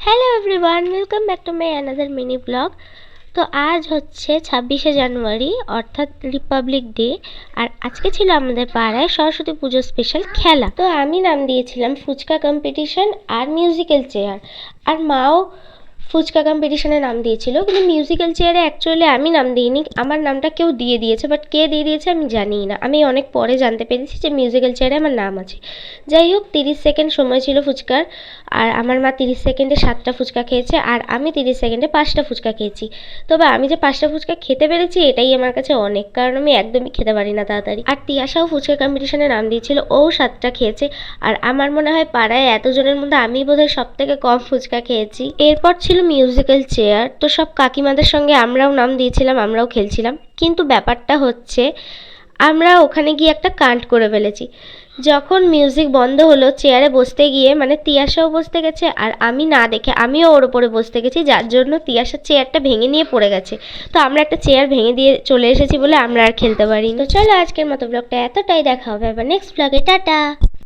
Hello everyone, welcome back to my another mini blog. তো আজ হচ্ছে 26শে জানুয়ারি অর্থাৎ রিপাবলিক ডে। আর আজকে ছিল আমাদের পাড়ায় সরস্বতী পুজো স্পেশাল খেলা। তো আমি নাম দিয়েছিলাম ফুচকা কম্পিটিশন আর মিউজিক্যাল চেয়ার। আর মাও ফুচকা কম্পিটিশনে নাম দিয়েছিল, কিন্তু মিউজিক্যাল চেয়ারে অ্যাকচুয়ালি আমি নাম দিইনি, আমার নামটা কেউ দিয়ে দিয়েছে, বাট কে দিয়ে দিয়েছে আমি জানি না। আমি অনেক পরে জানতে পেরেছি যে মিউজিক্যাল চেয়ারে আমার নাম আছে। যাই হোক, 30 সেকেন্ড সময় ছিল ফুচকার। আর আমার মা 30 সেকেন্ডে 7টা ফুচকা খেয়েছে, আর আমি 30 সেকেন্ডে 5টা ফুচকা খেয়েছি। তবে আমি যে 5টা ফুচকা খেতে পেরেছি এটাই আমার কাছে অনেক, কারণ আমি একদমই খেতে পারি না তাড়াতাড়ি। আর তিয়াশাও ফুচকা কম্পিটিশনে নাম দিয়েছিল, ও 7টা খেয়েছে। আর আমার মনে হয় পাড়ায় এতজনের মধ্যে আমি বোধহয় সব থেকে কম ফুচকা খেয়েছি। এরপর ছিল মিউজিক্যাল চেয়ার। তো সব কাকিমাদের সঙ্গে আমরাও নাম দিয়েছিলাম, আমরাও খেলছিলাম। কিন্তু ব্যাপারটা হচ্ছে আমরা ওখানে গিয়ে একটা কাণ্ড করে ফেলেছি। যখন মিউজিক বন্ধ হলো, চেয়ারে বসতে গিয়ে মানে তিয়াশাও বসতে গেছে, আর আমি না দেখে আমিও ওর ওপরে বসতে গেছি, যার জন্য তিয়াশার চেয়ারটা ভেঙে নিয়ে পড়ে গেছে। তো আমরা একটা চেয়ার ভেঙে দিয়ে চলে এসেছি বলে আমরা আর খেলতে পারিনি। তো চলো, আজকের মতো ব্লগটা এতটাই। দেখা হবে আবার নেক্সট ব্লগে। টাটা।